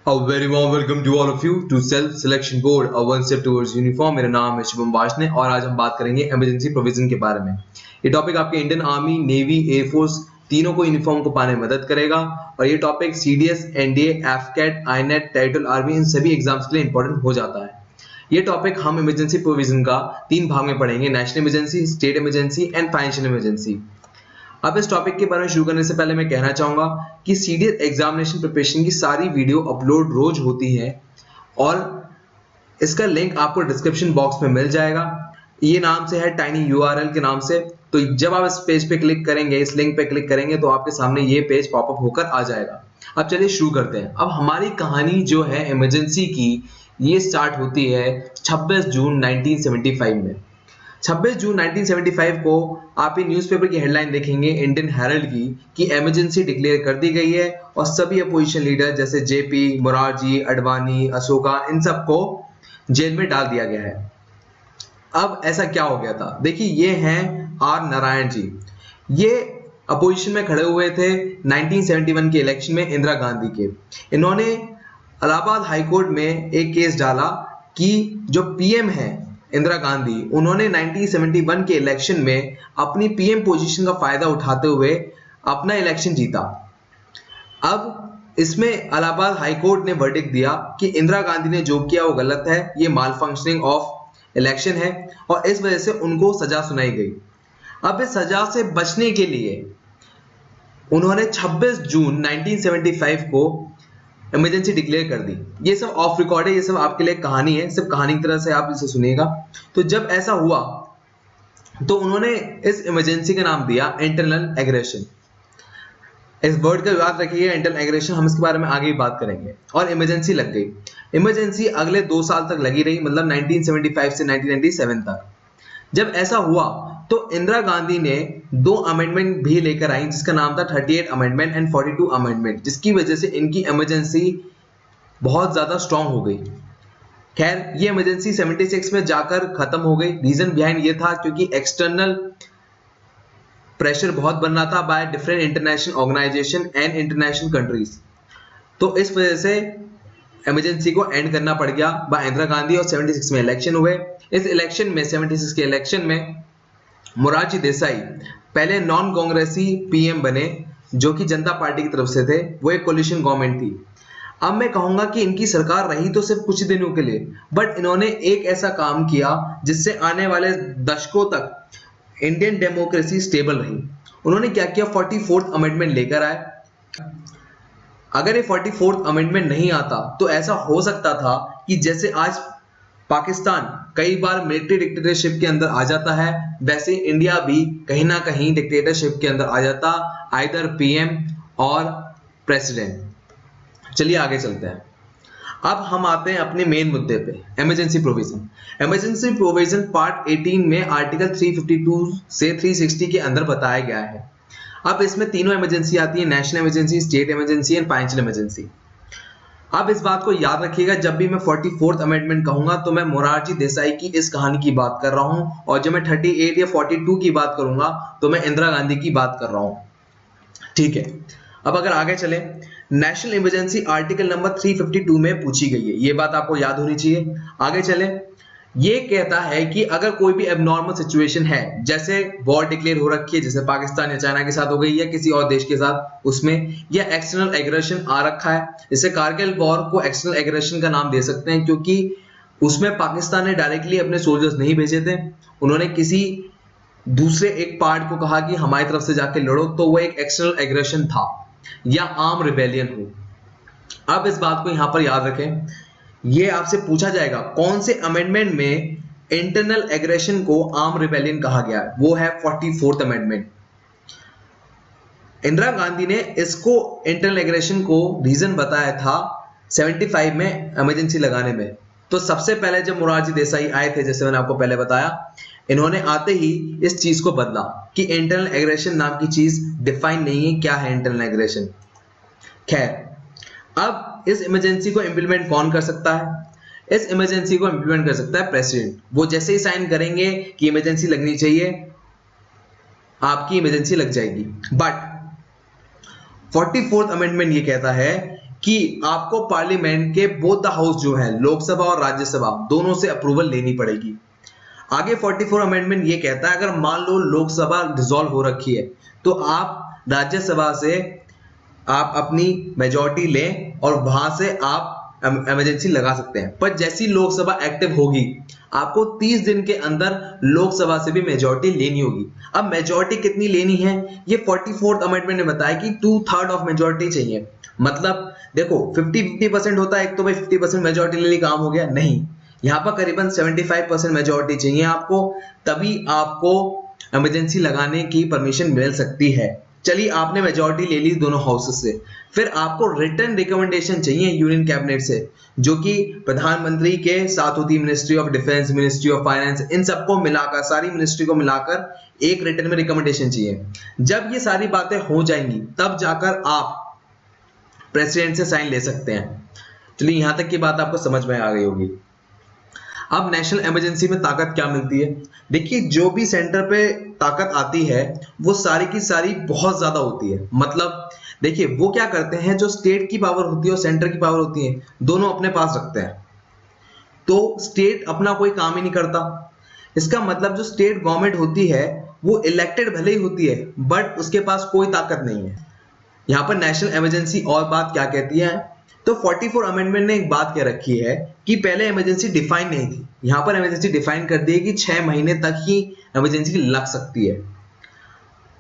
A very warm welcome to all of you to Self Selection Board, a one step towards uniform। मेरा नाम है शुभम वार्ष्णेय और आज हम बात करेंगे इमरजेंसी प्रोविजन के बारे में। ये टॉपिक आपके इंडियन आर्मी, नेवी, एयरफोर्स तीनों को यूनिफॉर्म को पाने में मदद करेगा और ये topic CDS, NDA, AFCAT, INET, territorial army इन सभी एग्जाम्स के लिए इंपॉर्टेंट हो जाता है। ये टॉपिक हम इमरजेंसी प्रोविजन का 3 भाग में पढ़ेंगे: national emergency, state emergency and financial emergency. अब इस टॉपिक के बारे में शुरू करने से पहले मैं कहना चाहूंगा कि सीडीएस एग्जामिनेशन प्रिपरेशन की सारी वीडियो अपलोड रोज होती है और इसका लिंक आपको डिस्क्रिप्शन बॉक्स में मिल जाएगा। ये नाम से है टाइनी यूआरएल के नाम से। तो जब आप इस पेज पे क्लिक करेंगे, इस लिंक पे क्लिक करेंगे तो आपके सामने ये पेज पॉपअप होकर आ जाएगा। अब चलिए शुरू करते हैं। अब हमारी कहानी जो है इमरजेंसी की, ये स्टार्ट होती है 26 जून 1975 में। 26 जून 1975 को आप ये न्यूज़पेपर की हेडलाइन देखेंगे इंडियन हेरल्ड की कि इमरजेंसी डिक्लेयर कर दी गई है और सभी अपोजिशन लीडर जैसे जेपी, मोरारजी, अडवाणी, अशोका इन सबको जेल में डाल दिया गया है। अब ऐसा क्या हो गया था? देखिए, ये हैं आर नारायण जी। ये अपोजिशन में खड़े हुए थे 1971 के इलेक्शन में इंदिरा गांधी के। इन्होंने इलाहाबाद हाईकोर्ट में एक केस डाला कि जो पीएम है इंदिरा गांधी, उन्होंने 1971 के इलेक्शन में अपनी पीएम पोजीशन का फायदा उठाते हुए अपना इलेक्शन जीता। अब इसमें इलाहाबाद हाईकोर्ट ने वर्डिक्ट दिया कि इंदिरा गांधी ने जो किया वो गलत है, ये माल फंक्शनिंग ऑफ इलेक्शन है और इस वजह से उनको सजा सुनाई गई। अब इस सजा से बचने के लिए उन्होंने 26 जून 1975 को इमरजेंसी डिक्लेयर कर दी। ये सब ऑफ रिकॉर्ड है, ये सब आपके लिए कहानी है, सिर्फ कहानी की तरह से आप इसे सुनिएगा। तो जब ऐसा हुआ तो उन्होंने इस इमरजेंसी का नाम दिया इंटरनल एग्रेशन। इस वर्ड का याद रखिए, इंटरनल एग्रेशन, हम इसके बारे में आगे भी बात करेंगे। और इमरजेंसी लग गई। इमरजेंसी अगले 2 साल तक लगी रही, मतलब 1975 से 1997 तक। जब ऐसा हुआ तो इंदिरा गांधी ने 2 अमेंडमेंट भी लेकर आई जिसका नाम था 38 अमेंडमेंट एंड 42 अमेंडमेंट, जिसकी वजह से इनकी इमरजेंसी बहुत ज्यादा स्ट्रांग हो गई। खैर, ये इमरजेंसी 76 में जाकर खत्म हो गई। रीजन बिहाइंड ये था क्योंकि एक्सटर्नल प्रेशर बहुत बन रहा था by different international organisation and international countries. तो इस वजह से इमरजेंसी को एंड करना पड़ गया बाय इंदिरा गांधी और 76 में इलेक्शन हुए। इस इलेक्शन में 76 के इलेक्शन में मोरारजी देसाई पहले नॉन कांग्रेसी पीएम बने जो कि जनता पार्टी की तरफ से थे। वो एक कोलिशन गवर्नमेंट थी। अब मैं कहूंगा कि इनकी सरकार रही तो सिर्फ कुछ दिनों के लिए, बट इन्होंने एक ऐसा काम किया जिससे आने वाले दशकों तक इंडियन डेमोक्रेसी स्टेबल रही। उन्होंने क्या किया? 44th अमेंडमेंट लेकर आए। अगर ये 44th अमेंडमेंट नहीं आता तो ऐसा हो सकता था कि जैसे आज पाकिस्तान कई बार मिलिट्री डिक्टेटरशिप के अंदर आ जाता है, वैसे इंडिया भी कहीं ना कहीं डिक्टेटरशिप के अंदर आ जाता, आइदर पीएम और प्रेसिडेंट। चलिए आगे चलते हैं। अब हम आते हैं अपने मेन मुद्दे पे, emergency provision. Emergency provision part 18 में आर्टिकल 352 से 360 के अंदर बताया गया है। अब इसमें तीनों इमरजेंसी आती है: national emergency, state emergency and financial emergency. अब इस बात को याद रखिएगा, जब भी मैं 44th अमेंडमेंट कहूंगा तो मैं मोरारजी देसाई की इस कहानी की बात कर रहा हूं, और जब मैं 38 या 42 की बात करूंगा तो मैं इंदिरा गांधी की बात कर रहा हूं। ठीक है, अब अगर आगे चले, नेशनल इमरजेंसी आर्टिकल नंबर 352 में पूछी गई है, ये बात आपको याद होनी चाहिए। आगे चले, ये कहता है कि अगर कोई भी एबनॉर्मल सिचुएशन है, जैसे वॉर डिक्लेयर हो रखी है, जैसे पाकिस्तान या चाइना के साथ हो गई या किसी और देश के साथ उसमें, या एक्सटर्नल एग्रेशन आ रखा है, जैसे कारगिल वॉर को एक्सटर्नल एग्रेशन का नाम दे सकते हैं क्योंकि उसमें पाकिस्तान ने डायरेक्टली अपने सोल्जर्स नहीं भेजे थे, उन्होंने किसी दूसरे एक पार्ट को कहा कि हमारी तरफ से जाके लड़ो, तो वो एक एक्सटर्नल एग्रेशन था या आर्म रिबेलियन हो। अब इस बात को यहां पर याद रखें, ये आपसे पूछा जाएगा कौन से अमेंडमेंट में इंटरनल एग्रेशन को आर्म रिबेलियन कहा गया है। वो है 44th अमेंडमेंट। इंदिरा गांधी ने इसको इंटरनल एग्रेशन को रीजन बताया था 75 में इमरजेंसी लगाने में। तो सबसे पहले जब मोरारजी देसाई आए थे, जैसे मैंने आपको पहले बताया, इन्होंने आते ही इस चीज को बदला कि इंटरनल एग्रेशन नाम की चीज डिफाइन नहीं है, क्या है इंटरनल एग्रेशन। खैर, अब इस इमरजेंसी को इंप्लीमेंट कौन कर सकता है? इस इमरजेंसी को इंप्लीमेंट कर सकता है प्रेसिडेंट। वो जैसे ही साइन करेंगे कि इमरजेंसी लगनी चाहिए, आपकी इमरजेंसी लग जाएगी। बट 44th अमेंडमेंट ये कहता है कि आपको पार्लियामेंट के बोथ द हाउस जो है, लोकसभा और राज्यसभा, दोनों से अप्रूवल लेनी पड़ेगी। आगे 44 अमेंडमेंट ये कहता है अगर मान लो लोकसभा डिसॉल्व हो रखी है तो आप राज्यसभा से आप अपनी मेजॉरिटी लें और वहां से आप इमरजेंसी लगा सकते हैं। पर जैसी लोकसभा एक्टिव होगी आपको 30 दिन के अंदर लोकसभा से भी मेजॉरिटी लेनी होगी। अब मेजॉरिटी कितनी लेनी है ये 44th अमेंडमेंट ने बताया कि 2/3 ऑफ मेजॉरिटी चाहिए। मतलब देखो 50-50% होता है, एक तो भाई 50% मेजॉरिटी ले ली काम हो गया, नहीं, यहाँ पर करीबन 75% मेजॉरिटी चाहिए आपको, तभी आपको इमरजेंसी लगाने की परमिशन मिल सकती है। चलिए आपने मेजॉरिटी ले ली दोनों हाउसेस से, फिर आपको रिटन रिकमेंडेशन चाहिए यूनियन कैबिनेट से, जो कि प्रधानमंत्री के साथ होती है, ministry of defence, ministry of finance, इन सबको मिलाकर, सारी मिनिस्ट्री को मिलाकर एक रिटन में रिकमेंडेशन चाहिए। जब ये सारी बातें हो जाएंगी तब जाकर आप प्रेसिडेंट से साइन ले सकते हैं। चलिए यहां तक की बात आपको समझ में आ गई होगी। अब नेशनल इमरजेंसी में ताकत क्या मिलती है? देखिए जो भी सेंटर पे ताकत आती है वो सारी की सारी बहुत ज्यादा होती है। मतलब देखिए वो क्या करते हैं, जो स्टेट की पावर होती है और सेंटर की पावर होती है दोनों अपने पास रखते हैं, तो स्टेट अपना कोई काम ही नहीं करता। इसका मतलब जो स्टेट गवर्नमेंट होती है वो इलेक्टेड भले ही होती है बट उसके पास कोई ताकत नहीं है। यहाँ पर नेशनल इमरजेंसी और बात क्या कहती है, तो 44 अमेंडमेंट ने एक बात कह रखी है कि पहले इमरजेंसी डिफाइन नहीं थी, यहां पर इमरजेंसी डिफाइन कर दी है कि 6 महीने तक ही इमरजेंसी लग सकती है।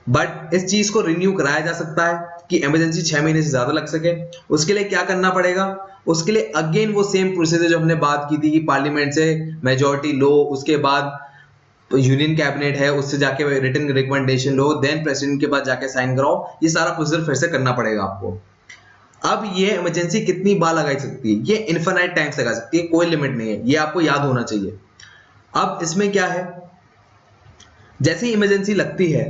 बट इस चीज को रिन्यू कराया जा सकता है कि इमरजेंसी 6 महीने से ज्यादा लग सके। उसके लिए क्या करना पड़ेगा, उसके लिए अगेन वो सेम प्रोसीजर जो हमने बात की थी कि पार्लियामेंट से मेजॉरिटी लो, उसके बाद तो यूनियन कैबिनेट है उससे जाके रिटन रिकमेंडेशन लो, देन प्रेसिडेंट के पास जाके साइन कराओ, ये सारा प्रोसीजर फिर से करना पड़ेगा आपको। अब ये इमरजेंसी कितनी बार लगाई सकती है, ये इनफिनाइट टाइम्स लगा सकती है, कोई लिमिट नहीं है, ये आपको याद होना चाहिए। अब इसमें क्या है, जैसे ही इमरजेंसी लगती है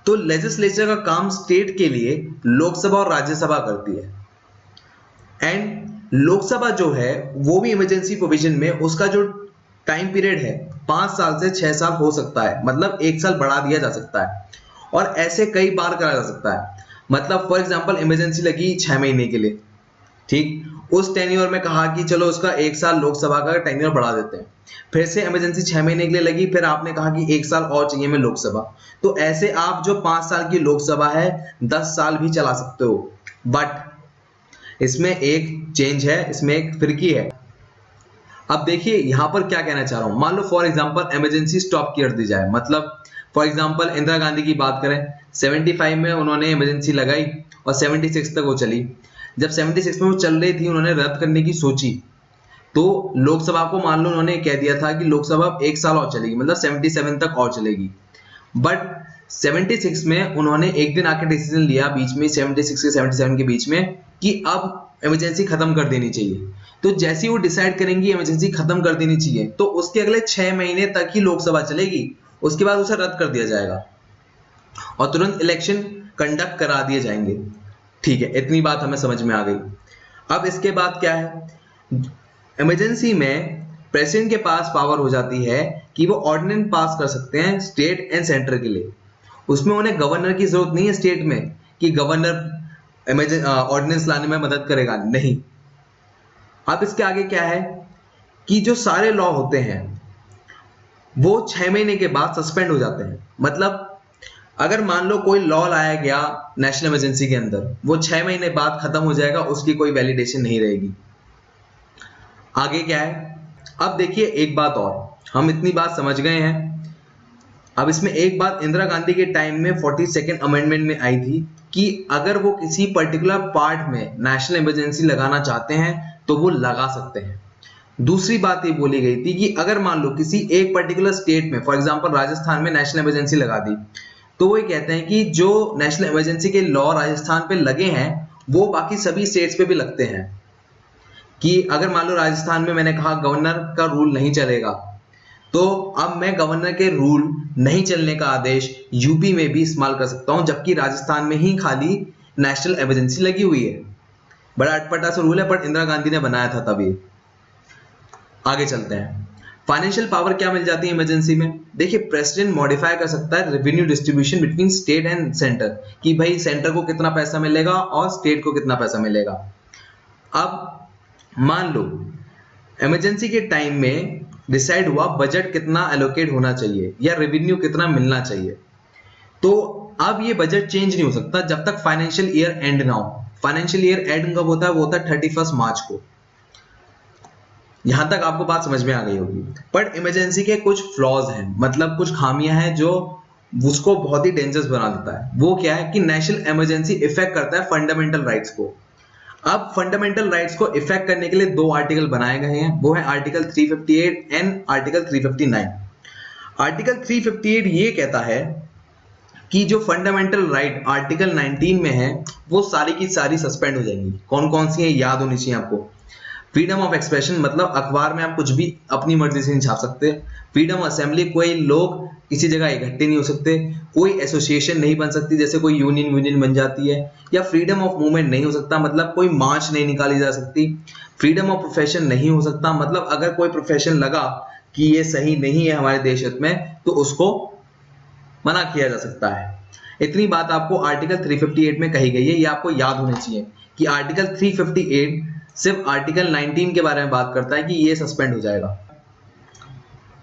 तो लेजिस्लेचर का काम स्टेट के लिए लोकसभा और राज्यसभा करती है। एंड लोकसभा जो है वो भी इमरजेंसी प्रोविजन में उसका जो टाइम पीरियड है 5 साल से 6 साल हो सकता है, मतलब 1 साल बढ़ा दिया जा सकता है और ऐसे कई बार करा जा सकता है। मतलब फॉर एग्जांपल इमरजेंसी लगी 6 महीने के लिए, ठीक, उस टेन्योर में कहा कि चलो उसका 1 साल लोकसभा का टेन्योर बढ़ा देते हैं, फिर से इमरजेंसी 6 महीने के लिए लगी, फिर आपने कहा कि 1 साल और चाहिए मैं लोकसभा, तो ऐसे आप जो 5 साल की लोकसभा है 10 साल भी चला सकते हो। बट इसमें एक चेंज है, इसमें एक फिरकी है। अब देखिए यहां पर क्या कहना चाह रहा हूं, मान लो फॉर एग्जांपल इमरजेंसी स्टॉप कर दी जाए, मतलब फॉर एग्जांपल इंदिरा गांधी की बात करें, 75 में उन्होंने इमरजेंसी लगाई और 76 तक वो चली। जब 76 में वो चल रही थी उन्होंने रद्द करने की सोची, तो लोकसभा को मान लो उन्होंने कह दिया था कि लोकसभा 1 साल और चलेगी, मतलब 77 तक और चलेगी। बट 76 में उन्होंने एक दिन आके डिसीजन लिया बीच में 76 से 77 के बीच में कि अब इमरजेंसी खत्म कर देनी चाहिए। तो जैसे ही वो डिसाइड करेंगी इमरजेंसी खत्म कर देनी चाहिए तो उसके अगले 6 महीने तक ही लोकसभा चलेगी, उसके बाद उसे रद्द कर दिया जाएगा और तुरंत इलेक्शन कंडक्ट करा दिए जाएंगे। ठीक है, इतनी बात हमें समझ में आ गई। अब इसके बाद क्या है, इमरजेंसी में प्रेसिडेंट के पास पावर हो जाती है कि वो ऑर्डिनेंस पास कर सकते हैं स्टेट एंड सेंटर के लिए। उसमें उन्हें गवर्नर की जरूरत नहीं है स्टेट में कि गवर्नर ऑर्डिनेंस लाने में मदद करेगा, नहीं। अब इसके आगे क्या है कि जो सारे लॉ होते हैं वो 6 महीने के बाद सस्पेंड हो जाते हैं। मतलब अगर मान लो कोई लॉ लाया गया नेशनल इमरजेंसी के अंदर, वो 6 महीने बाद खत्म हो जाएगा, उसकी कोई वैलिडेशन नहीं रहेगी। आगे क्या है, अब देखिए एक बात और, हम इतनी बात समझ गए हैं। अब इसमें एक बात इंदिरा गांधी के टाइम में 42nd अमेंडमेंट में आई थी कि अगर वो किसी पर्टिकुलर पार्ट में नेशनल इमरजेंसी लगाना चाहते हैं तो वो लगा सकते हैं। दूसरी बात ये बोली गई थी कि अगर मान लो किसी एक पर्टिकुलर स्टेट में, फॉर एग्जांपल राजस्थान में नेशनल इमरजेंसी लगा दी, तो वो ये कहते हैं कि जो नेशनल इमरजेंसी के लॉ राजस्थान पे लगे हैं वो बाकी सभी स्टेट्स पे भी लगते हैं। कि अगर मान लो राजस्थान में मैंने कहा गवर्नर का रूल नहीं चलेगा, तो अब मैं गवर्नर के रूल नहीं चलने का आदेश यूपी में भी इस्तेमाल कर सकता हूं, जबकि राजस्थान में ही खाली नेशनल इमरजेंसी लगी हुई है। बड़ा अटपटा सा रूल है बट इंदिरा गांधी ने बनाया था तभी। आगे चलते हैं, फाइनेंशियल पावर क्या मिल जाती है इमरजेंसी में। देखिए प्रेसिडेंट मॉडिफाई कर सकता है revenue distribution between state and centre, कि भाई सेंटर को कितना पैसा मिलेगा और स्टेट को कितना पैसा मिलेगा। अब मान लो इमरजेंसी के टाइम में डिसाइड हुआ बजट कितना एलोकेट होना चाहिए या रेवेन्यू कितना मिलना चाहिए, तो अब ये बजट चेंज नहीं हो सकता जब तक फाइनेंशियल ईयर एंड ना हो। फाइनेंशियल ईयर एंड कब होता है? वो होता है 31 मार्च को। यहां तक आपको बात समझ में आ गई होगी। बट इमरजेंसी के कुछ फ्लॉज हैं, मतलब कुछ खामियां हैं जो उसको बहुत ही डेंजरस बना देता है। वो क्या है कि नेशनल इमरजेंसी इफेक्ट करता है फंडामेंटल राइट्स को। अब फंडामेंटल राइट्स को इफेक्ट करने के लिए दो आर्टिकल बनाए गए हैं, वो है आर्टिकल 358 एंड आर्टिकल 359। आर्टिकल 358 ये कहता है कि जो फंडामेंटल राइट आर्टिकल 19 में है वो सारी की सारी सस्पेंड हो जाएंगी। कौन कौन सी है याद होनी चाहिए आपको। फ्रीडम ऑफ एक्सप्रेशन, मतलब अखबार में आप कुछ भी अपनी मर्जी से नहीं छाप सकते। फ्रीडम असेंबली, कोई लोग किसी जगह इकट्ठे नहीं हो सकते। कोई एसोसिएशन नहीं बन सकती, जैसे कोई यूनियन बन जाती है। या फ्रीडम ऑफ मूवमेंट नहीं हो सकता, मतलब कोई मार्च नहीं निकाली जा सकती। फ्रीडम ऑफ प्रोफेशन नहीं हो सकता, मतलब अगर कोई प्रोफेशन लगा कि ये सही नहीं है हमारे देश हित में तो उसको मना किया जा सकता है। इतनी बात आपको आर्टिकल 358 में कही गई है, ये आपको याद होनी चाहिए कि आर्टिकल 358 सिर्फ आर्टिकल 19 के बारे में बात करता है कि ये सस्पेंड हो जाएगा।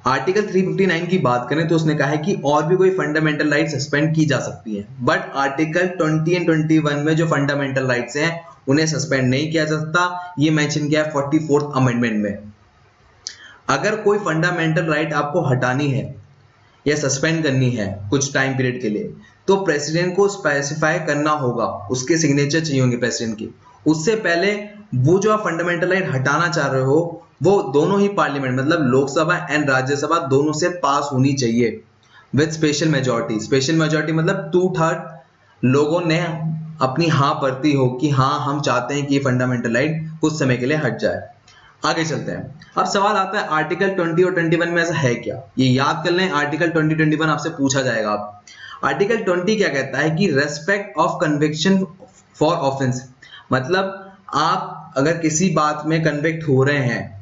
आर्टिकल 359 की बात करें तो उसने कहा है कि और भी कोई फंडामेंटल राइट सस्पेंड की जा सकती है, बट आर्टिकल 20 एंड 21 में जो फंडामेंटल राइट्स हैं उन्हें सस्पेंड नहीं किया जा सकता। ये मेंशन किया है 44th अमेंडमेंट में। अगर कोई फंडामेंटल राइट आपको हटानी है या सस्पेंड करनी है कुछ टाइम पीरियड के लिए, तो प्रेसिडेंट को स्पेसिफाई करना होगा, उसके सिग्नेचर चाहिए होंगे प्रेसिडेंट की। उससे पहले वो जो आप फंडामेंटल राइट हटाना चाह रहे हो वो दोनों ही पार्लियामेंट, मतलब लोकसभा एंड राज्यसभा, दोनों से पास होनी चाहिए with special majority. Special majority मतलब 2/3 लोगों ने अपनी हाँ भरती हो कि हाँ हम चाहते हैं कि ये फंडामेंटल राइट कुछ समय के लिए हट जाए। आगे चलते हैं। अब सवाल आता है आर्टिकल 20 और 21 में ऐसा है क्या, ये याद कर लें। आर्टिकल 20-21 आपसे पूछा जाएगा। आप आर्टिकल 20 क्या कहता है कि respect of conviction for offence, मतलब आप अगर किसी बात में कन्विक्ट हो रहे हैं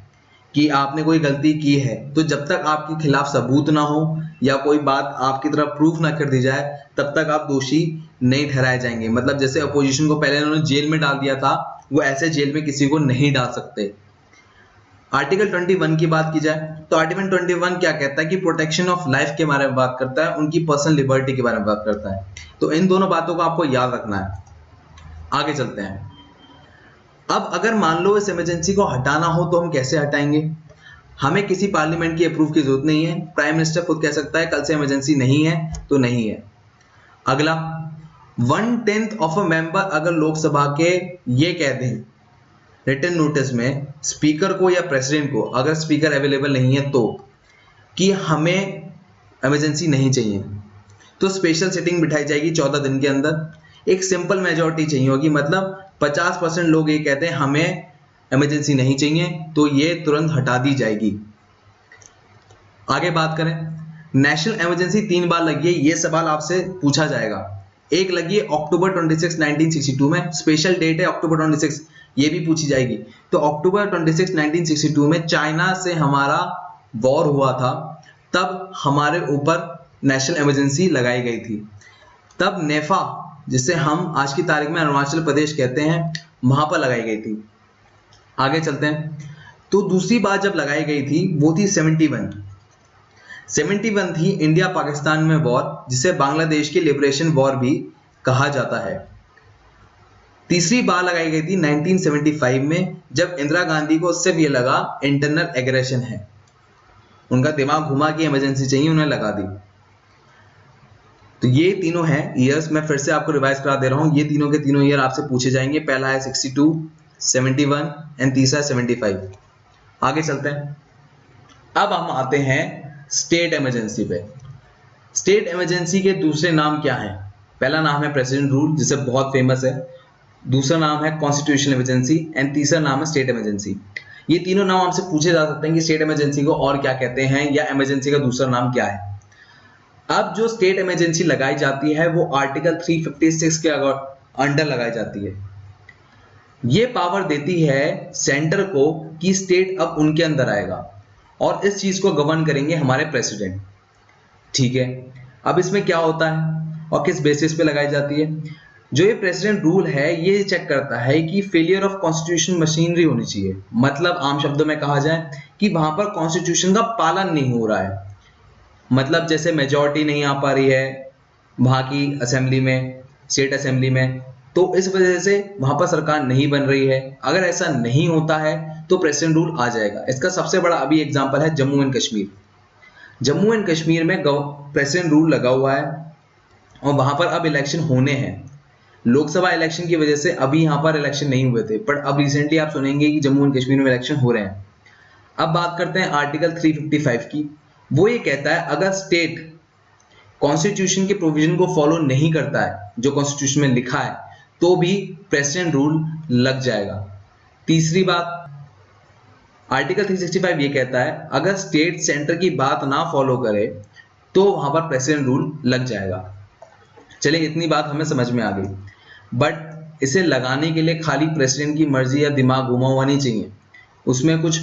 कि आपने कोई गलती की है, तो जब तक आपके खिलाफ सबूत ना हो या कोई बात आपकी तरफ प्रूफ ना कर दी जाए तब तक आप दोषी नहीं ठहराए जाएंगे। मतलब जैसे अपोजिशन को पहले उन्होंने जेल में डाल दिया था, वो ऐसे जेल में किसी को नहीं डाल सकते। आर्टिकल 21 की बात की जाए तो आर्टिकल 21 क्या कहता है कि प्रोटेक्शन ऑफ लाइफ के बारे में बात करता है, उनकी पर्सनल लिबर्टी के बारे में बात करता है। तो इन दोनों बातों को आपको याद रखना है। आगे चलते हैं। अब अगर मान लो इस इमरजेंसी को हटाना हो तो हम कैसे हटाएंगे? हमें किसी पार्लियामेंट की अप्रूव की जरूरत नहीं है। प्राइम मिनिस्टर खुद कह सकता है कल से इमरजेंसी नहीं है तो नहीं है। अगला, 1/10 ऑफ अ मेंबर अगर लोकसभा के ये कह दें रिटन नोटिस में स्पीकर को या प्रेसिडेंट को, अगर स्पीकर अवेलेबल नहीं है तो, कि हमें इमरजेंसी नहीं चाहिए, तो स्पेशल सिटिंग बिठाई जाएगी 14 दिन के अंदर। एक सिंपल मेजॉरिटी चाहिए होगी, मतलब 50% लोग ये कहते हैं हमें इमरजेंसी नहीं चाहिए, तो ये तुरंत हटा दी जाएगी। आगे बात करें, नेशनल इमरजेंसी 3 बार लगी है, ये सवाल आपसे पूछा जाएगा। एक लगी है अक्टूबर 26, 1962 में, स्पेशल डेट है अक्टूबर 26, ये भी पूछी जाएगी। तो अक्टूबर 26, 1962 में चाइना से हमारा वॉर हुआ था, तब हमारे ऊपर नेशनल इमरजेंसी लगाई गई थी। तब नेफा, जिसे हम आज की तारीख में अरुणाचल प्रदेश कहते हैं, वहां पर लगाई गई थी। आगे चलते हैं। तो दूसरी बार जब लगाई गई थी वो थी 71 थी इंडिया पाकिस्तान में वॉर, जिसे बांग्लादेश की लिबरेशन वॉर भी कहा जाता है। तीसरी बार लगाई गई थी 1975 में, जब इंदिरा गांधी को सिर्फ ये लगा इंटरनल एग्रेशन है, उनका दिमाग घुमा कि इमरजेंसी चाहिए, उन्हें लगा दी। तो ये तीनों हैं ईयर्स, मैं फिर से आपको रिवाइज करा दे रहा हूं। ये तीनों के तीनों ईयर आपसे पूछे जाएंगे। पहला है 62, 71 एंड तीसरा 75। आगे चलते हैं। अब हम आते हैं स्टेट इमरजेंसी पे। स्टेट इमरजेंसी के दूसरे नाम क्या हैं? पहला नाम है प्रेसिडेंट रूल, जिसे बहुत फेमस है। दूसरा नाम है कॉन्स्टिट्यूशनल इमरजेंसी एंड तीसरा नाम है स्टेट इमरजेंसी। ये तीनों नाम आपसे पूछे जा सकते हैं कि स्टेट इमरजेंसी को और क्या कहते हैं, या इमरजेंसी का दूसरा नाम क्या है। अब जो स्टेट इमरजेंसी लगाई जाती है वो आर्टिकल 356 के अंडर लगाई जाती है। ये पावर देती है सेंटर को कि स्टेट अब उनके अंदर आएगा और इस चीज को गवर्न करेंगे हमारे प्रेसिडेंट। ठीक है, अब इसमें क्या होता है और किस बेसिस पे लगाई जाती है? जो ये प्रेसिडेंट रूल है ये चेक करता है कि फेलियर ऑफ कॉन्स्टिट्यूशन मशीनरी होनी चाहिए, मतलब आम शब्दों में कहा जाए कि वहां पर कॉन्स्टिट्यूशन का पालन नहीं हो रहा है, मतलब जैसे मेजॉरिटी नहीं आ पा रही है वहां की असेंबली में, स्टेट असेंबली में, तो इस वजह से वहां पर सरकार नहीं बन रही है। अगर ऐसा नहीं होता है तो प्रेसिडेंट रूल आ जाएगा। इसका सबसे बड़ा अभी एग्जांपल है जम्मू एंड कश्मीर। जम्मू एंड कश्मीर में प्रेसिडेंट रूल लगा हुआ है और वहां पर अब इलेक्शन होने हैं। लोकसभा इलेक्शन की वजह से अभी यहाँ पर इलेक्शन नहीं हुए थे, बट अब रिसेंटली आप सुनेंगे कि जम्मू एंड कश्मीर में इलेक्शन हो रहे हैं। अब बात करते हैं आर्टिकल 355 की। वो ये कहता है अगर स्टेट कॉन्स्टिट्यूशन के प्रोविजन को फॉलो नहीं करता है जो कॉन्स्टिट्यूशन में लिखा है तो भी प्रेसिडेंट रूल लग जाएगा। तीसरी बात, आर्टिकल 365 ये कहता है अगर स्टेट सेंटर की बात ना फॉलो करे तो वहां पर प्रेसिडेंट रूल लग जाएगा। चलिए इतनी बात हमें समझ में आ गई, बट इसे लगाने के लिए खाली प्रेसिडेंट की मर्जी या दिमाग घुमा हुआ नहीं चाहिए, उसमें कुछ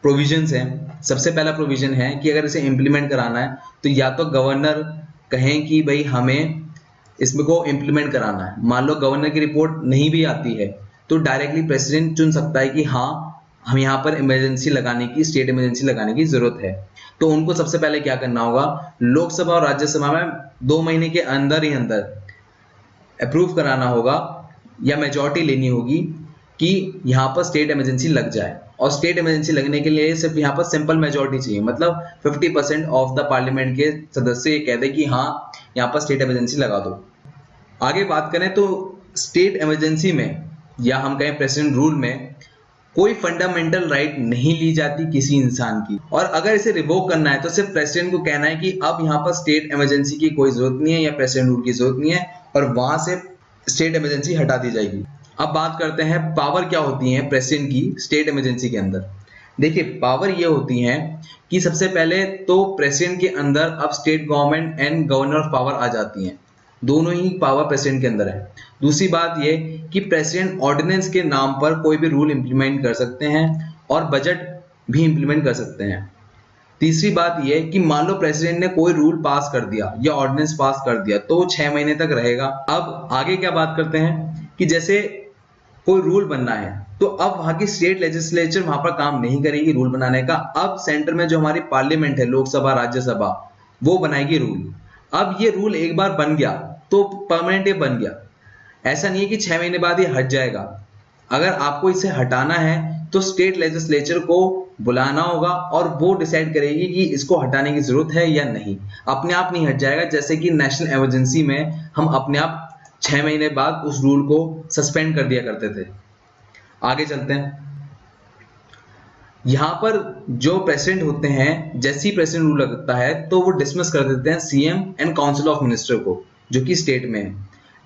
प्रोविजंस हैं। सबसे पहला प्रोविजन है कि अगर इसे इंप्लीमेंट कराना है तो या तो गवर्नर कहें कि भाई हमें इसमें को इंप्लीमेंट कराना है, मान लो गवर्नर की रिपोर्ट नहीं भी आती है तो डायरेक्टली प्रेसिडेंट चुन सकता है कि हाँ हम यहाँ पर इमरजेंसी लगाने की, स्टेट इमरजेंसी लगाने की जरूरत है। तो उनको सबसे पहले क्या करना होगा, लोकसभा और राज्यसभा में 2 महीने के अंदर ही अंदर अप्रूव कराना होगा या मेजॉरिटी लेनी होगी कि यहाँ पर स्टेट इमरजेंसी लग जाए। और स्टेट इमरजेंसी लगने के लिए सिर्फ यहाँ पर सिंपल मेजॉरिटी चाहिए, मतलब 50% ऑफ द पार्लियामेंट के सदस्य ये कह दे कि हाँ यहाँ पर स्टेट इमरजेंसी लगा दो। आगे बात करें तो स्टेट इमरजेंसी में या हम कहें प्रेसिडेंट रूल में कोई फंडामेंटल राइट नहीं ली जाती किसी इंसान की, और अगर इसे रिवोक करना है तो सिर्फ प्रेसिडेंट को कहना है कि अब यहाँ पर स्टेट इमरजेंसी की कोई जरूरत नहीं है या प्रेसिडेंट रूल की जरूरत नहीं है, और वहां से स्टेट इमरजेंसी हटा दी जाएगी। अब बात करते हैं पावर क्या होती है प्रेसिडेंट की स्टेट इमरजेंसी के अंदर। देखिए पावर ये होती है कि सबसे पहले तो प्रेसिडेंट के अंदर अब state government and governor of power आ जाती हैं, दोनों ही पावर प्रेसिडेंट के अंदर है। दूसरी बात ये कि प्रेसिडेंट ऑर्डिनेंस के नाम पर कोई भी रूल इंप्लीमेंट कर सकते हैं और बजट भी इंप्लीमेंट कर सकते हैं। तीसरी बात यह कि मान लो प्रेसिडेंट ने कोई रूल पास कर दिया या ऑर्डिनेंस पास कर दिया तो 6 महीने तक रहेगा। अब आगे क्या बात करते हैं कि जैसे कोई रूल बनना है तो अब वहां की स्टेट लेजिस्लेचर वहां पर काम नहीं करेगी रूल बनाने का, अब सेंटर में जो हमारी पार्लियामेंट है, लोकसभा राज्यसभा, वो बनाएगी रूल। अब ये रूल एक बार बन गया तो परमानेंट ये बन गया, ऐसा नहीं है कि 6 महीने बाद ये हट जाएगा। अगर आपको इसे हटाना है तो स्टेट लेजिस्लेचर को बुलाना होगा और वो डिसाइड करेगी कि इसको हटाने की जरूरत है या नहीं, अपने आप नहीं हट जाएगा। जैसे कि नेशनल इमरजेंसी में हम अपने आप 6 महीने बाद उस रूल को सस्पेंड कर दिया करते थे। आगे चलते हैं। यहां पर जो प्रेसिडेंट होते हैं, जैसे ही प्रेसिडेंट रूल लगता है तो वो डिसमिस कर देते हैं CM and council of minister को जो कि स्टेट में है,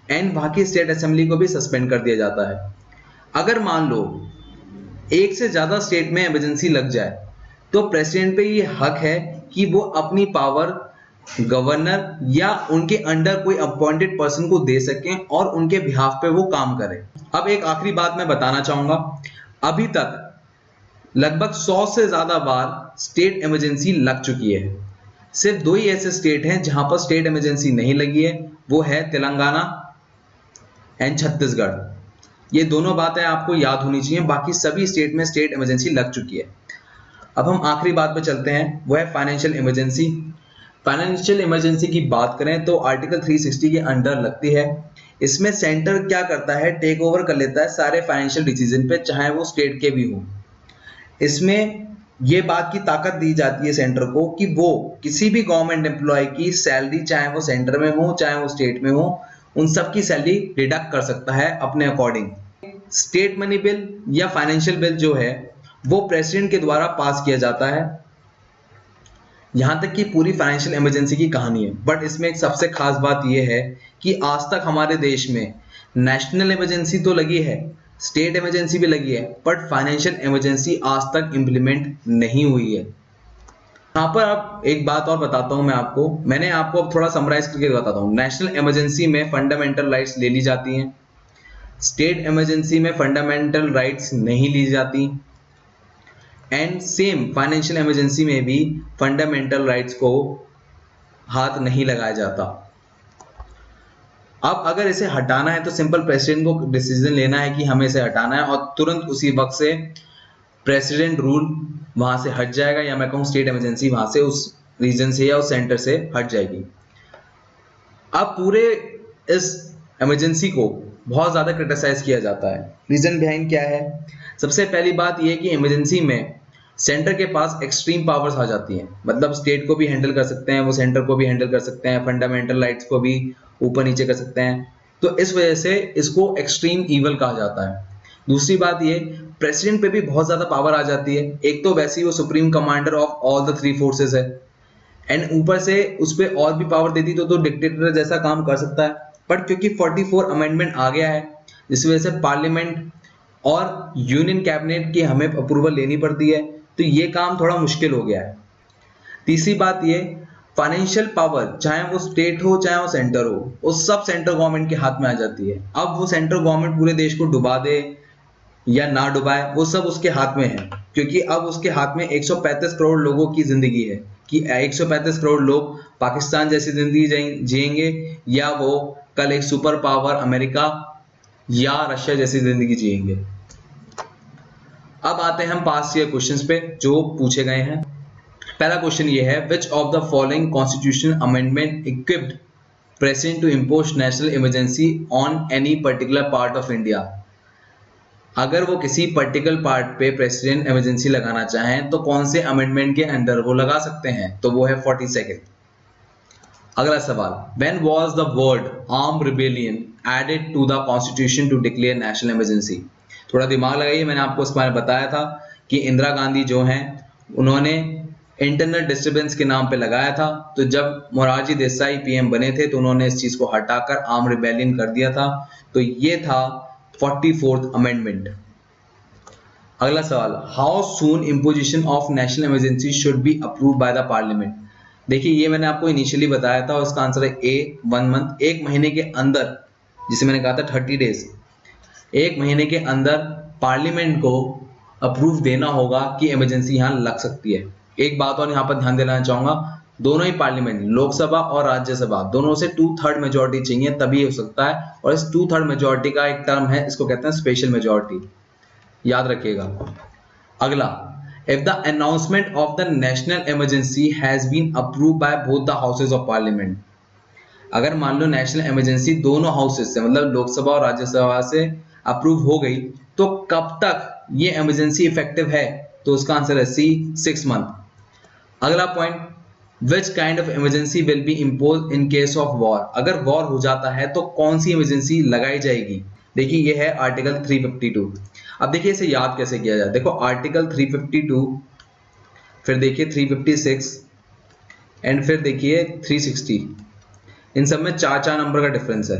एंड वहां की स्टेट असेंबली को भी सस्पेंड कर दिया जाता है। अगर मान लो एक से ज्यादा स्टेट में इमरजेंसी लग जाए तो प्रेसिडेंट पे ये हक है कि वो अपनी पावर गवर्नर या उनके अंडर कोई अपॉइंटेड पर्सन को दे सकें और उनके बिहाफ पे वो काम करें। अब एक आखिरी बात मैं बताना चाहूंगा, अभी तक लगभग 100 से ज्यादा बार स्टेट इमरजेंसी लग चुकी है। सिर्फ 2 ही ऐसे स्टेट हैं जहां पर स्टेट इमरजेंसी नहीं लगी है, वो है तेलंगाना एंड छत्तीसगढ़। ये दोनों बातें आपको याद होनी चाहिए, बाकी सभी स्टेट में स्टेट इमरजेंसी लग चुकी है। अब हम आखिरी बात पे चलते हैं, वो है फाइनेंशियल इमरजेंसी। फाइनेंशियल इमरजेंसी की बात करें तो आर्टिकल 360 के अंडर लगती है। इसमें सेंटर क्या करता है, टेक ओवर कर लेता है सारे फाइनेंशियल डिसीजन पे, चाहे वो स्टेट के भी हो। इसमें ये बात की ताकत दी जाती है सेंटर को कि वो किसी भी गवर्नमेंट एम्प्लॉय की सैलरी, चाहे वो सेंटर में हो चाहे वो स्टेट में हो, उन सब की सैलरी डिडक्ट कर सकता है अपने अकॉर्डिंग। स्टेट मनी बिल या फाइनेंशियल बिल जो है वो प्रेसिडेंट के द्वारा पास किया जाता है। यहां तक कि पूरी फाइनेंशियल इमरजेंसी की कहानी है, बट इसमें एक सबसे खास बात यह है कि आज तक हमारे देश में नेशनल इमरजेंसी तो लगी है, स्टेट इमरजेंसी भी लगी है, बट फाइनेंशियल इमरजेंसी आज तक इंप्लीमेंट नहीं हुई है। यहाँ पर अब एक बात और बताता हूं मैं आपको, मैंने आपको अब थोड़ा समराइज करके बताता हूँ। नेशनल इमरजेंसी में फंडामेंटल राइट्स ले ली जाती हैं, स्टेट इमरजेंसी में फंडामेंटल राइट्स नहीं ली जाती, एंड सेम फाइनेंशियल इमरजेंसी में भी फंडामेंटल राइट्स को हाथ नहीं लगाया जाता। अब अगर इसे हटाना है तो सिंपल प्रेसिडेंट को डिसीजन लेना है कि हमें इसे हटाना है, और तुरंत उसी वक्त से प्रेसिडेंट रूल वहां से हट जाएगा, या मैं कहूँ स्टेट इमरजेंसी वहां से उस रीजन से या उस सेंटर से हट जाएगी। अब पूरे इस इमरजेंसी को बहुत ज्यादा क्रिटिसाइज किया जाता है। रीजन बिहाइंड क्या है? सबसे पहली बात यह कि इमरजेंसी में सेंटर के पास एक्सट्रीम पावर्स आ जाती हैं, मतलब स्टेट को भी हैंडल कर सकते हैं, वो सेंटर को भी हैंडल कर सकते हैं, फंडामेंटल राइट्स को भी ऊपर नीचे कर सकते हैं। तो इस वजह से इसको एक्सट्रीम ईवल कहा जाता है। दूसरी बात ये, प्रेसिडेंट पे भी बहुत ज्यादा पावर आ जाती है। एक तो वैसे ही वो supreme commander of all the three forces है, एंड ऊपर से उस पर और भी पावर देती तो डिक्टेटर जैसा काम कर सकता है। बट क्योंकि 44 अमेंडमेंट आ गया है, जिस वजह से पार्लियामेंट और यूनियन कैबिनेट की हमें अप्रूवल लेनी पड़ती है, तो ये काम थोड़ा मुश्किल हो गया है। तीसरी बात ये, फाइनेंशियल पावर चाहे वो स्टेट हो चाहे वो सेंटर हो, वो सब सेंट्रल गवर्नमेंट के हाथ में आ जाती है। अब वो सेंट्रल गवर्नमेंट पूरे देश को डुबा दे या ना डुबाए, वो सब उसके हाथ में है, क्योंकि अब उसके हाथ में 135 करोड़ लोगों की जिंदगी है कि 135 करोड़ लोग पाकिस्तान जैसी जिंदगी जिएंगे या वो कल एक सुपर पावर अमेरिका या रशिया जैसी जिंदगी जिएंगे। अब आते हैं हम पास्ट ईयर क्वेश्चंस पे जो पूछे गए हैं। पहला क्वेश्चन ये है, which of the following constitution amendment equipped president to impose national emergency on any particular part of India? अगर वो किसी पर्टिकुलर पार्ट पे प्रेसिडेंट इमरजेंसी लगाना चाहें तो कौन से अमेंडमेंट के अंडर वो लगा सकते हैं? तो वो है 42nd। अगला सवाल, when was the word arm rebellion added to the constitution to declare national emergency? थोड़ा दिमाग लगाइए, मैंने आपको इस बारे में बताया था कि इंदिरा गांधी जो हैं उन्होंने इंटरनल डिस्टर्बेंस के नाम पे लगाया था। तो जब मोरारजी देसाई पीएम बने थे तो उन्होंने इस चीज को हटाकर आर्म रिबेलियन कर दिया था। तो ये था 44th अमेंडमेंट। अगला सवाल, how soon imposition of national emergency should be approve by the parliament? देखिए ये मैंने आपको इनिशियली बताया था और इसका आंसर है ए, 1 मंथ, 1 महीने के अंदर, जिसे मैंने कहा था 30 डेज, 1 महीने के अंदर पार्लियामेंट को अप्रूव देना होगा कि इमरजेंसी यहाँ लग सकती है। एक बात और यहाँ पर ध्यान देना चाहूंगा, दोनों ही पार्लियामेंट, लोकसभा और राज्यसभा, दोनों से 2/3 मेजोरिटी चाहिए तभी हो सकता है। और इस 2/3 मेजोरिटी का एक टर्म है, इसको कहते हैं स्पेशल मेजोरिटी, याद रखिएगा। अगला, if the announcement of the national emergency has been approved by both the houses of parliament, अगर मान लो नेशनल इमरजेंसी दोनों हाउसेस से मतलब लोकसभा और राज्यसभा से अप्रूव हो गई तो कब तक ये इमरजेंसी इफेक्टिव है? तो उसका आंसर है सी, 6 मंथ। अगला point, which kind of emergency will be impose in case of war? अगर वॉर हो जाता है तो कौन सी इमरजेंसी लगाई जाएगी? देखिए ये है आर्टिकल 352। अब देखिए इसे याद कैसे किया जाए। देखो आर्टिकल 352, फिर देखिए 356 एंड फिर देखिए 360, इन सब में 4 नंबर का डिफरेंस है।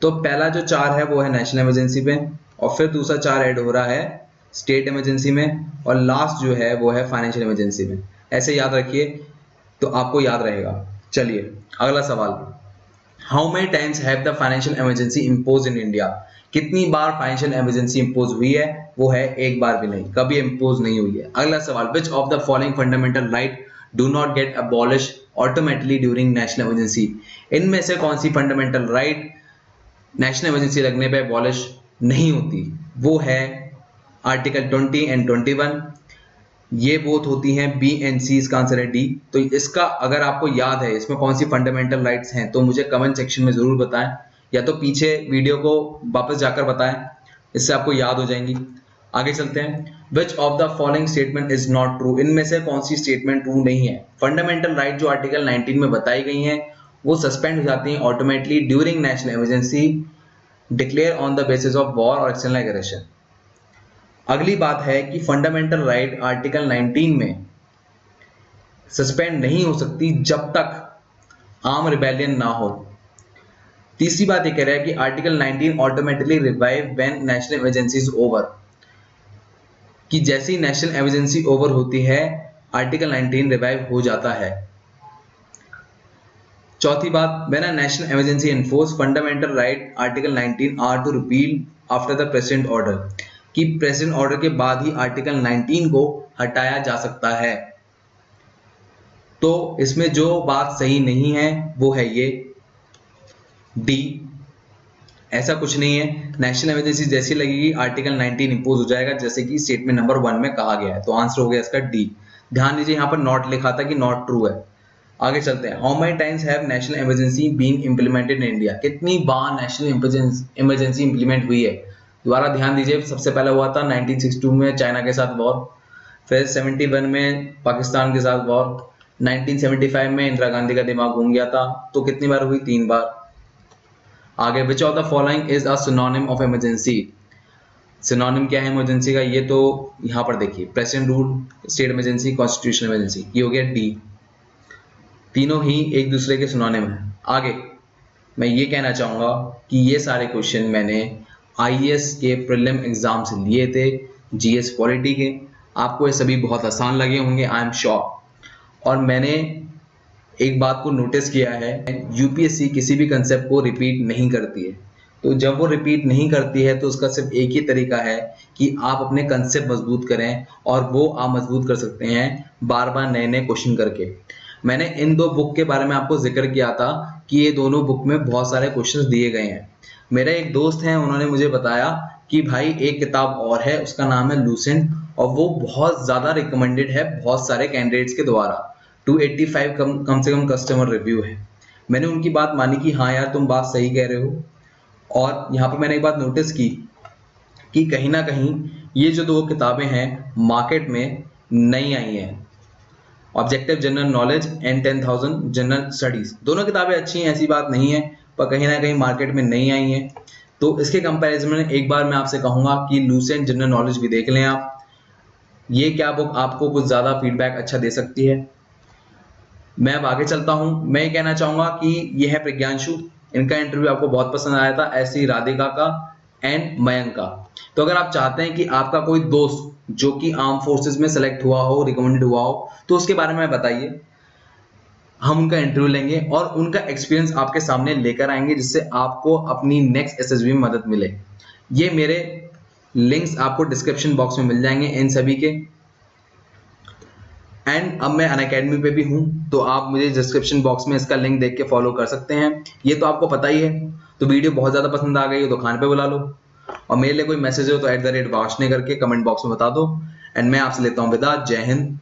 तो पहला जो 4 है वो है नेशनल इमरजेंसी पे, और फिर दूसरा 4 ऐड हो रहा है स्टेट इमरजेंसी में, और लास्ट जो है वो है फाइनेंशियल इमरजेंसी में। ऐसे याद रखिए तो आपको याद रहेगा। चलिए अगला सवाल, how many times have the financial emergency impose in India? कितनी बार फाइनेंशियल इमरजेंसी इंपोज हुई है? वो है एक बार भी नहीं, कभी इंपोज नहीं हुई है। अगला सवाल, विच of the following fundamental right do not gate abolish automatically during national emergency? इनमें से कौन सी फंडामेंटल राइट नेशनल इमरजेंसी लगने पे अबॉलिश नहीं होती? वो है आर्टिकल 20 एंड 21। ये बोथ होती हैं बी एंड सी, इसका आंसर है डी। तो इसका अगर आपको याद है इसमें कौन सी फंडामेंटल राइट्स हैं तो मुझे कमेंट सेक्शन में जरूर बताएं, या तो पीछे वीडियो को वापस जाकर बताएं, इससे आपको याद हो जाएंगी। आगे चलते हैं, विच of the following statement is not true? इनमें से कौन सी स्टेटमेंट ट्रू नहीं है? फंडामेंटल राइट जो आर्टिकल 19 में बताई गई हैं वो सस्पेंड हो जाती हैं automatically during national emergency declare on the basis of war और एक्सटर्नल एग्रेशन। अगली बात है कि फंडामेंटल राइट आर्टिकल 19 में सस्पेंड नहीं हो सकती जब तक आर्म रिबेलियन ना हो। तीसरी बात ये कह रहा है कि article 19 automatically revive when national emergency is over, कि जैसे ही नेशनल इमरजेंसी ओवर होती है आर्टिकल 19 रिवाइव हो जाता है। चौथी बात, when a national emergency enforce fundamental right article 19 are to repeal after the president order, कि प्रेसिडेंट ऑर्डर के बाद ही आर्टिकल 19 को हटाया जा सकता है। तो इसमें जो बात सही नहीं है वो है ये, डी, ऐसा कुछ नहीं है। नेशनल इमरजेंसी जैसी लगेगी आर्टिकल 19 इंपोज हो जाएगा, जैसे कि स्टेटमेंट नंबर 1 में कहा गया है। तो आंसर हो गया इसका डी। ध्यान दीजिए यहाँ पर नॉट लिखा था कि नॉट ट्रू है। आगे चलते हैं। How many times have national emergency been implemented in India? कितनी बार नेशनल इमरजेंसी इंप्लीमेंट हुई है? दोबारा ध्यान दीजिए। सबसे पहले हुआ था 1962 में चाइना के साथ वॉर, फिर 71 में पाकिस्तान के साथ वॉर, 1975 में इंदिरा गांधी का दिमाग घूम गया था। तो कितनी बार हुई? 3 बार। आगे, विच of the following is a synonym of emergency? Synonym क्या है इमरजेंसी का? ये तो यहाँ पर देखिए, president rule, state emergency, constitutional emergency, ये हो गया डी। तीनों ही एक दूसरे के सिनोनिम है। आगे मैं ये कहना चाहूंगा कि ये सारे क्वेश्चन मैंने आईएएस के प्रीलिम एग्जाम से लिए थे, जीएस पॉलिटी के। आपको ये सभी बहुत आसान लगे होंगे, आई एम श्योर। और मैंने एक बात को नोटिस किया है, यूपीएससी किसी भी कंसेप्ट को रिपीट नहीं करती है। तो जब वो रिपीट नहीं करती है तो उसका सिर्फ एक ही तरीका है कि आप अपने कंसेप्ट मजबूत करें, और वो आप मजबूत कर सकते हैं बार बार नए नए क्वेश्चन करके। मैंने इन 2 बुक के बारे में आपको जिक्र किया था कि ये दोनों बुक में बहुत सारे क्वेश्चंस दिए गए हैं। मेरा एक दोस्त है, उन्होंने मुझे बताया कि भाई एक किताब और है, उसका नाम है लूसेंट, और वो बहुत ज़्यादा रिकमेंडेड है बहुत सारे कैंडिडेट्स के द्वारा। 285 कम से कम कस्टमर रिव्यू है। मैंने उनकी बात मानी कि हाँ यार तुम बात सही कह रहे हो। और यहाँ पर मैंने एक बात नोटिस की कि कहीं ना कहीं ये जो 2 किताबें हैं मार्केट में नई आई हैं, objective general knowledge and 10,000 general studies. दोनों किताबें अच्छी हैं, ऐसी बात नहीं है, पर कहीं ना कहीं मार्केट में नहीं आई हैं। तो इसके कंपैरिजन में एक बार मैं आपसे कहूंगा कि लूसेंट जनरल नॉलेज भी देख लें आप। ये क्या बुक आपको कुछ ज़्यादा फीडबैक अच्छा दे सकती है। मैं अब आगे चलता हूं। मैं ये कहना चाहूंगा कि ये है प्रज्ञांशु, इनका इंटरव्यू आपको बहुत पसंद आया था, ऐसे ही राधिका का एंड मयंक का। तो अगर आप चाहते हैं कि आपका कोई दोस्त जो कि आर्म फोर्सेस में सेलेक्ट हुआ हो, रिकमेंडेड हुआ हो, तो उसके बारे में बताइए। हम उनका इंटरव्यू लेंगे और उनका एक्सपीरियंस आपके सामने लेकर आएंगे, जिससे आपको अपनी नेक्स्ट एसएसबी में मदद मिले। ये मेरे लिंक्स आपको डिस्क्रिप्शन बॉक्स में मिल जाएंगे इन सभी के। एंड अब मैं अनअकैडमी पे भी हूँ, तो आप मुझे डिस्क्रिप्शन बॉक्स में इसका लिंक देख के फॉलो कर सकते हैं। ये तो आपको पता ही है। तो वीडियो बहुत ज़्यादा पसंद आ गई हो तो खान पे बुला लो, और मेरे लिए कोई मैसेज हो तो @वार्ष्णेय करके कमेंट बॉक्स में बता दो। एंड मैं आपसे लेता हूँ विदा। जय हिंद।